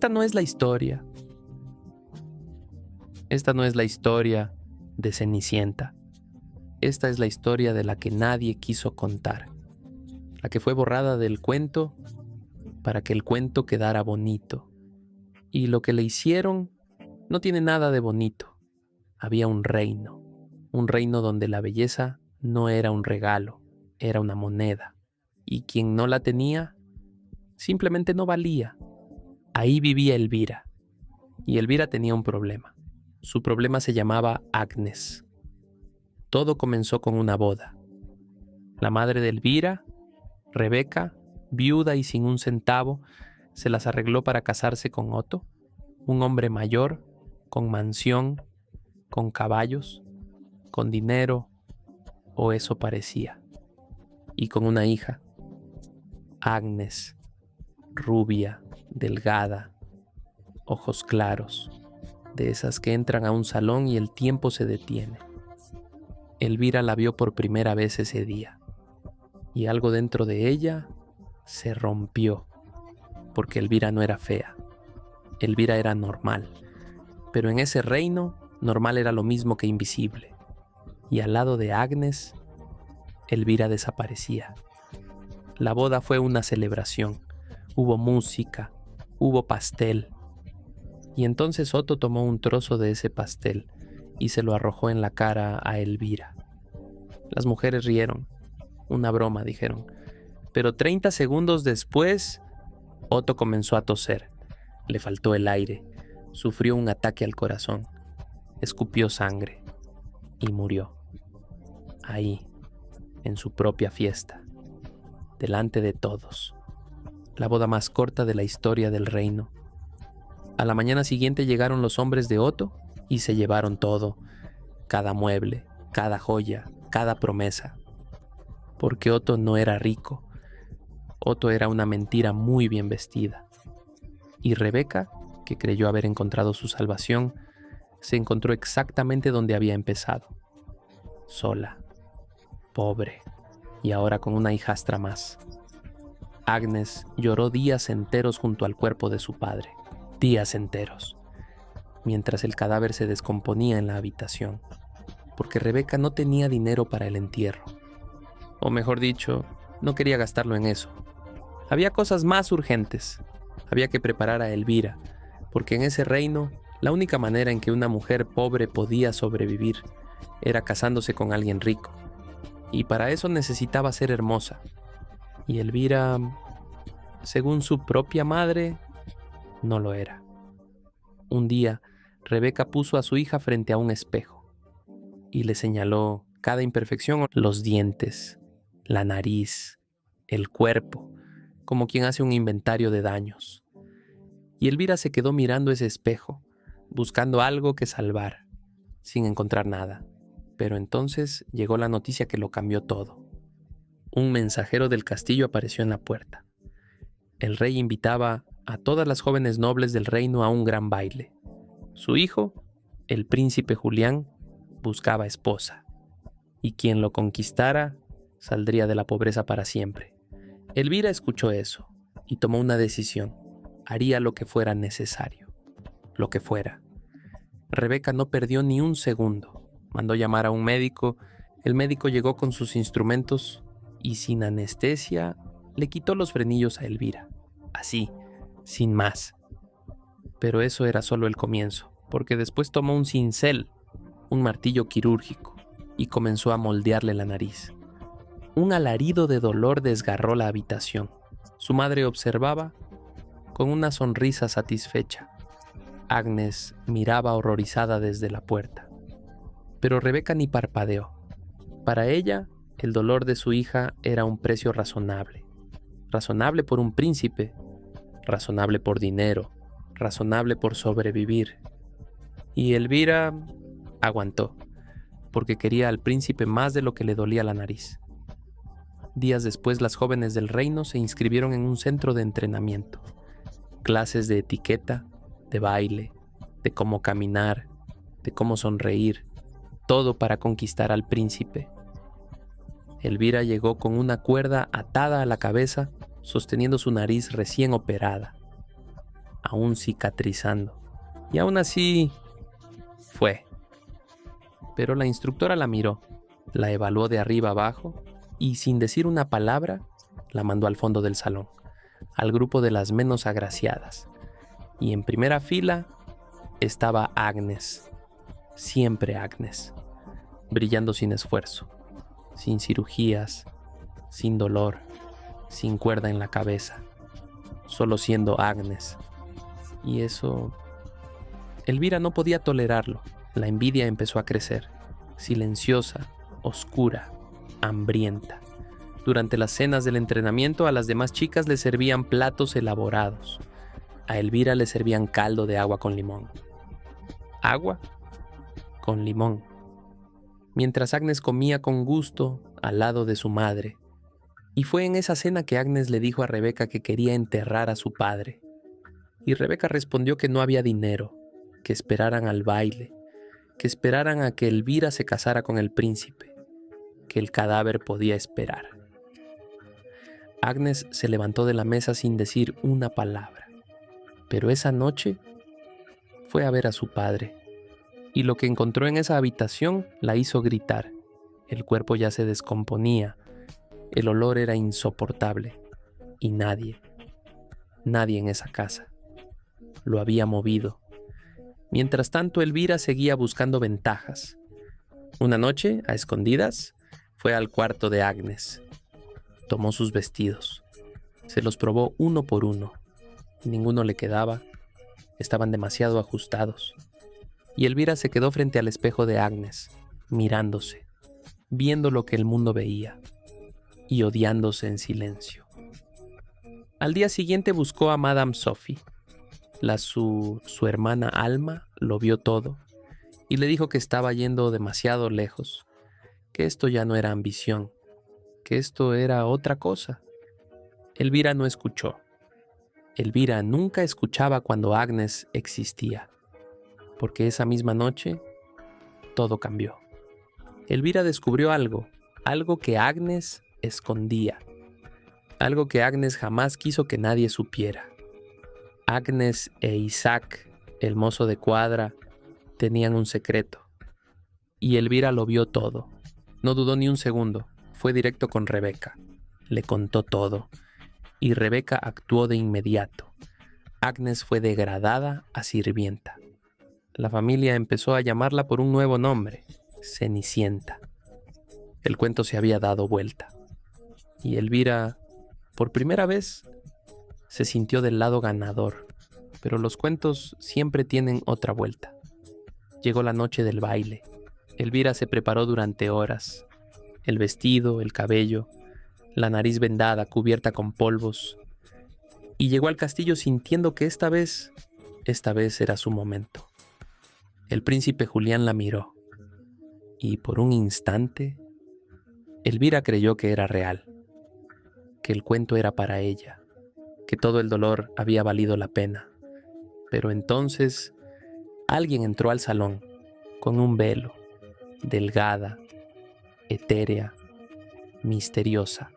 esta no es la historia. Esta no es la historia de Cenicienta. Esta es la historia de la que nadie quiso contar. La que fue borrada del cuento para que el cuento quedara bonito. Y lo que le hicieron no tiene nada de bonito. Había un reino donde la belleza no era un regalo, era una moneda. Y quien no la tenía, simplemente no valía. Ahí vivía Elvira. Y Elvira tenía un problema. Su problema se llamaba Agnes. Todo comenzó con una boda. La madre de Elvira, Rebeca, viuda y sin un centavo, se las arregló para casarse con Otto, un hombre mayor, con mansión, con caballos, con dinero, o eso parecía, y con una hija, Agnes, rubia, delgada, ojos claros, de esas que entran a un salón y el tiempo se detiene. Elvira la vio por primera vez ese día, y algo dentro de ella se rompió, porque Elvira no era fea, Elvira era normal, pero en ese reino, normal era lo mismo que invisible, y al lado de Agnes, Elvira desaparecía. La boda fue una celebración, hubo música, hubo pastel, y entonces Otto tomó un trozo de ese pastel y se lo arrojó en la cara a Elvira. Las mujeres rieron, una broma dijeron, pero 30 segundos después, Otto comenzó a toser, le faltó el aire, sufrió un ataque al corazón, escupió sangre y murió. Ahí, en su propia fiesta, delante de todos, la boda más corta de la historia del reino. A la mañana siguiente llegaron los hombres de Otto y se llevaron todo, cada mueble, cada joya, cada promesa. Porque Otto no era rico, Otto era una mentira muy bien vestida. Y Rebeca, que creyó haber encontrado su salvación, se encontró exactamente donde había empezado, sola, pobre, y ahora con una hijastra más. Agnes lloró días enteros junto al cuerpo de su padre, días enteros, mientras el cadáver se descomponía en la habitación, porque Rebeca no tenía dinero para el entierro. O mejor dicho, no quería gastarlo en eso. Había cosas más urgentes. Había que preparar a Elvira, porque en ese reino, la única manera en que una mujer pobre podía sobrevivir era casándose con alguien rico. Y para eso necesitaba ser hermosa. Y Elvira, según su propia madre, no lo era. Un día, Rebeca puso a su hija frente a un espejo y le señaló cada imperfección, los dientes, la nariz, el cuerpo, como quien hace un inventario de daños. Y Elvira se quedó mirando ese espejo, buscando algo que salvar, sin encontrar nada. Pero entonces llegó la noticia que lo cambió todo. Un mensajero del castillo apareció en la puerta. El rey invitaba a todas las jóvenes nobles del reino a un gran baile. Su hijo, el príncipe Julián, buscaba esposa, y quien lo conquistara saldría de la pobreza para siempre. Elvira escuchó eso y tomó una decisión. Haría lo que fuera necesario, lo que fuera. Rebeca no perdió ni un segundo. Mandó llamar a un médico. El médico llegó con sus instrumentos y sin anestesia le quitó los frenillos a Elvira. Así, sin más. Pero eso era solo el comienzo, porque después tomó un cincel, un martillo quirúrgico, y comenzó a moldearle la nariz. Un alarido de dolor desgarró la habitación. Su madre observaba con una sonrisa satisfecha. Agnes miraba horrorizada desde la puerta. Pero Rebeca ni parpadeó. Para ella, el dolor de su hija era un precio razonable. Razonable por un príncipe, razonable por dinero, razonable por sobrevivir. Y Elvira aguantó, porque quería al príncipe más de lo que le dolía la nariz. Días después, las jóvenes del reino se inscribieron en un centro de entrenamiento. Clases de etiqueta, de baile, de cómo caminar, de cómo sonreír, todo para conquistar al príncipe. Elvira llegó con una cuerda atada a la cabeza, sosteniendo su nariz recién operada. aún cicatrizando. Y aún así fue. Pero la instructora la miró, la evaluó de arriba abajo y sin decir una palabra la mandó al fondo del salón, al grupo de las menos agraciadas. Y en primera fila estaba Agnes, siempre Agnes, brillando sin esfuerzo, sin cirugías, sin dolor, sin cuerda en la cabeza, solo siendo Agnes. Y eso, Elvira no podía tolerarlo. La envidia empezó a crecer, silenciosa, oscura, hambrienta. Durante las cenas del entrenamiento a las demás chicas les servían platos elaborados. A Elvira le servían caldo de agua con limón. Agua con limón. Mientras Agnes comía con gusto al lado de su madre. Y fue en esa cena que Agnes le dijo a Rebeca que quería enterrar a su padre. Y Rebeca respondió que no había dinero, que esperaran al baile, que esperaran a que Elvira se casara con el príncipe, que el cadáver podía esperar. Agnes se levantó de la mesa sin decir una palabra, pero esa noche fue a ver a su padre, y lo que encontró en esa habitación la hizo gritar. El cuerpo ya se descomponía, el olor era insoportable, y nadie en esa casa lo había movido. Mientras tanto, Elvira seguía buscando ventajas. Una noche, a escondidas, fue al cuarto de Agnes. Tomó sus vestidos. Se los probó uno por uno. Ninguno le quedaba. Estaban demasiado ajustados. Y Elvira se quedó frente al espejo de Agnes, mirándose, viendo lo que el mundo veía, y odiándose en silencio. Al día siguiente buscó a Madame Sophie. Su hermana Alma lo vio todo y le dijo que estaba yendo demasiado lejos, que esto ya no era ambición, que esto era otra cosa. Elvira no escuchó. Elvira nunca escuchaba cuando Agnes existía, porque esa misma noche todo cambió. Elvira descubrió algo que Agnes escondía, algo que Agnes jamás quiso que nadie supiera. Agnes e Isaac, el mozo de cuadra, tenían un secreto. Y Elvira lo vio todo. No dudó ni un segundo. Fue directo con Rebeca. Le contó todo. Y Rebeca actuó de inmediato. Agnes fue degradada a sirvienta. La familia empezó a llamarla por un nuevo nombre, Cenicienta. El cuento se había dado vuelta. Y Elvira, por primera vez, se sintió del lado ganador, pero los cuentos siempre tienen otra vuelta. Llegó la noche del baile. Elvira se preparó durante horas. El vestido, el cabello, la nariz vendada, cubierta con polvos. Y llegó al castillo sintiendo que esta vez era su momento. El príncipe Julián la miró. Y por un instante, Elvira creyó que era real, que el cuento era para ella, que todo el dolor había valido la pena. Pero entonces alguien entró al salón con un velo, delgada, etérea, misteriosa.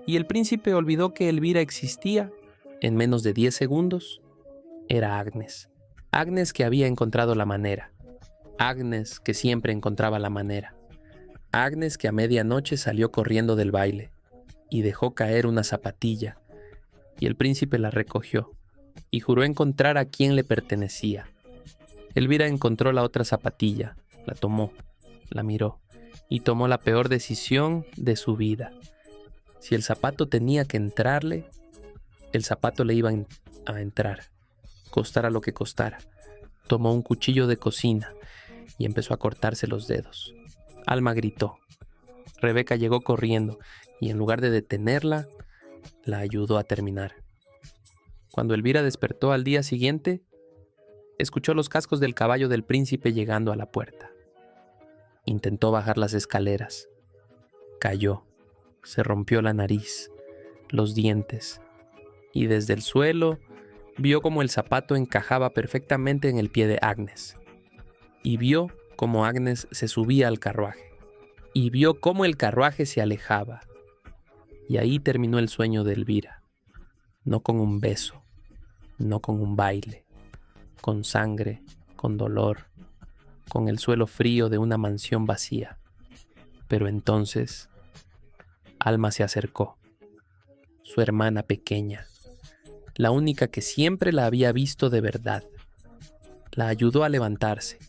Y el príncipe olvidó que Elvira existía. En menos de 10 segundos, era Agnes. Agnes que había encontrado la manera. Agnes que siempre encontraba la manera. Agnes que a medianoche salió corriendo del baile y dejó caer una zapatilla. Y el príncipe la recogió y juró encontrar a quien le pertenecía. Elvira encontró la otra zapatilla, la tomó, la miró y tomó la peor decisión de su vida. Si el zapato tenía que entrarle, el zapato le iba a entrar, costara lo que costara. Tomó un cuchillo de cocina y empezó a cortarse los dedos. Alma gritó. Rebeca llegó corriendo y en lugar de detenerla, la ayudó a terminar. Cuando Elvira despertó al día siguiente, escuchó los cascos del caballo del príncipe llegando a la puerta. Intentó bajar las escaleras. Cayó. Se rompió la nariz, los dientes, y desde el suelo vio cómo el zapato encajaba perfectamente en el pie de Agnes. Y vio cómo Agnes se subía al carruaje. Y vio cómo el carruaje se alejaba. Y ahí terminó el sueño de Elvira. No con un beso, no con un baile, con sangre, con dolor, con el suelo frío de una mansión vacía. Pero entonces, Alma se acercó, su hermana pequeña, la única que siempre la había visto de verdad. La ayudó a levantarse,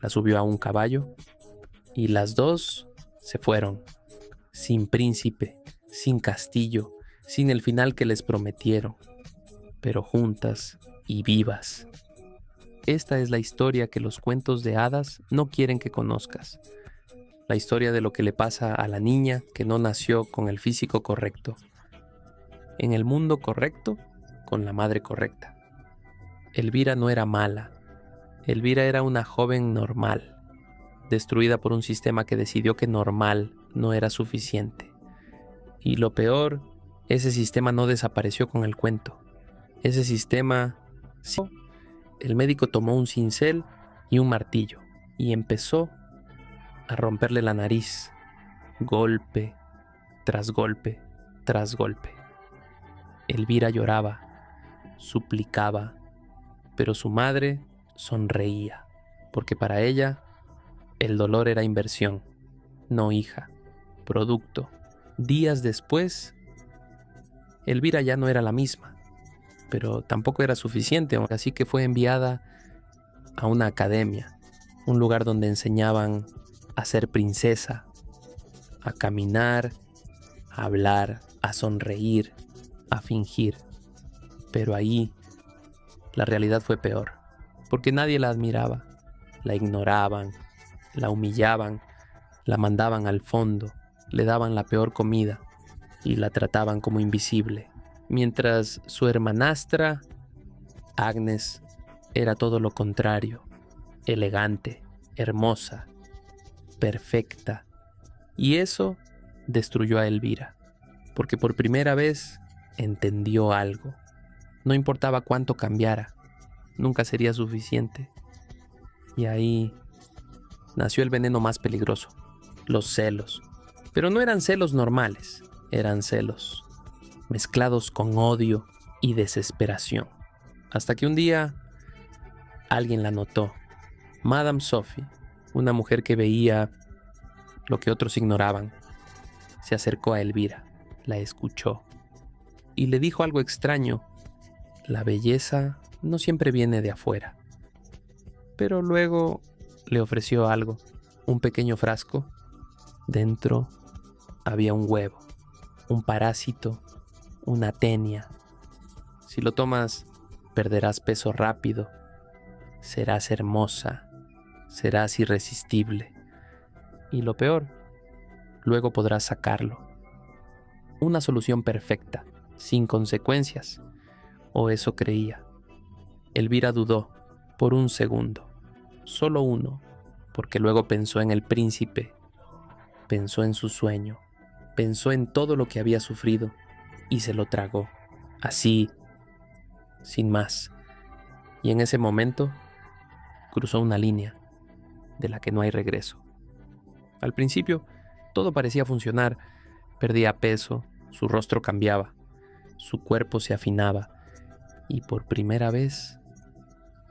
la subió a un caballo y las dos se fueron, sin príncipe, sin castillo, sin el final que les prometieron, pero juntas y vivas. Esta es la historia que los cuentos de hadas no quieren que conozcas. La historia de lo que le pasa a la niña que no nació con el físico correcto, en el mundo correcto, con la madre correcta. Elvira no era mala. Elvira era una joven normal, destruida por un sistema que decidió que normal no era suficiente. Y lo peor, ese sistema no desapareció con el cuento. Ese sistema... El médico tomó un cincel y un martillo y empezó a romperle la nariz, golpe tras golpe tras golpe. Elvira lloraba, suplicaba, pero su madre sonreía, porque para ella el dolor era inversión, no hija, producto. Días después, Elvira ya no era la misma, pero tampoco era suficiente, así que fue enviada a una academia, un lugar donde enseñaban a ser princesa, a caminar, a hablar, a sonreír, a fingir. Pero ahí la realidad fue peor, porque nadie la admiraba, la ignoraban, la humillaban, la mandaban al fondo, le daban la peor comida y la trataban como invisible. Mientras su hermanastra, Agnes, era todo lo contrario, elegante, hermosa, perfecta. Y eso destruyó a Elvira, porque por primera vez entendió algo. No importaba cuánto cambiara, nunca sería suficiente. Y ahí nació el veneno más peligroso, los celos. Pero no eran celos normales, eran celos mezclados con odio y desesperación. Hasta que un día alguien la notó. Madame Sophie, una mujer que veía lo que otros ignoraban, se acercó a Elvira, la escuchó y le dijo algo extraño. La belleza no siempre viene de afuera. Pero luego le ofreció algo, un pequeño frasco. Dentro había un huevo, un parásito, una tenia. Si lo tomas, perderás peso rápido, serás hermosa, serás irresistible. Y lo peor, luego podrás sacarlo. Una solución perfecta, sin consecuencias, o eso creía. Elvira dudó por un segundo, solo uno, porque luego pensó en el príncipe, pensó en su sueño, pensó en todo lo que había sufrido y se lo tragó, así, sin más. Y en ese momento cruzó una línea de la que no hay regreso. Al principio todo parecía funcionar, perdía peso, su rostro cambiaba, su cuerpo se afinaba y por primera vez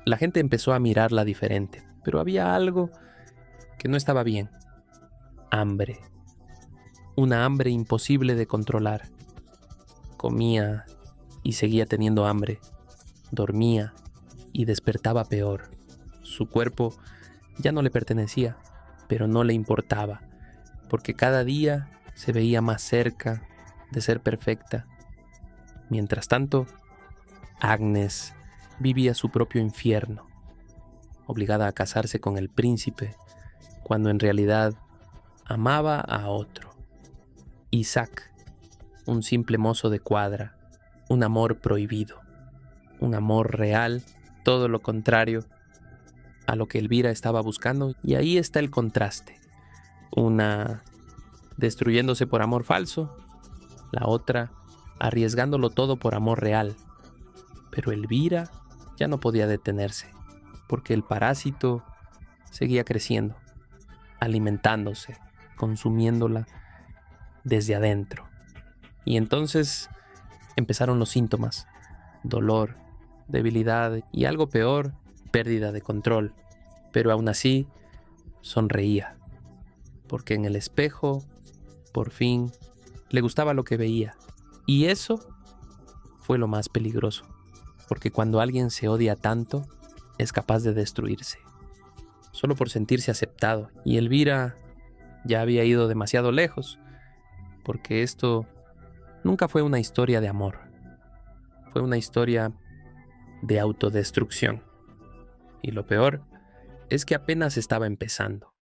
la gente empezó a mirarla diferente, pero había algo que no estaba bien. Hambre. Una hambre imposible de controlar. Comía y seguía teniendo hambre. Dormía y despertaba peor. Su cuerpo ya no le pertenecía, pero no le importaba, porque cada día se veía más cerca de ser perfecta. Mientras tanto, Agnes vivía su propio infierno, obligada a casarse con el príncipe, cuando en realidad amaba a otro. Isaac, un simple mozo de cuadra, un amor prohibido, un amor real, todo lo contrario a lo que Elvira estaba buscando. Y ahí está el contraste. Una destruyéndose por amor falso, la otra arriesgándolo todo por amor real. Pero Elvira ya no podía detenerse, porque el parásito seguía creciendo, alimentándose, consumiéndola desde adentro. Y entonces empezaron los síntomas: dolor, debilidad y algo peor, pérdida de control. Pero aún así, sonreía, porque en el espejo, por fin, le gustaba lo que veía. Y eso fue lo más peligroso, porque cuando alguien se odia tanto, es capaz de destruirse, solo por sentirse aceptado. Y Elvira ya había ido demasiado lejos, porque esto nunca fue una historia de amor, fue una historia de autodestrucción. Y lo peor es que apenas estaba empezando.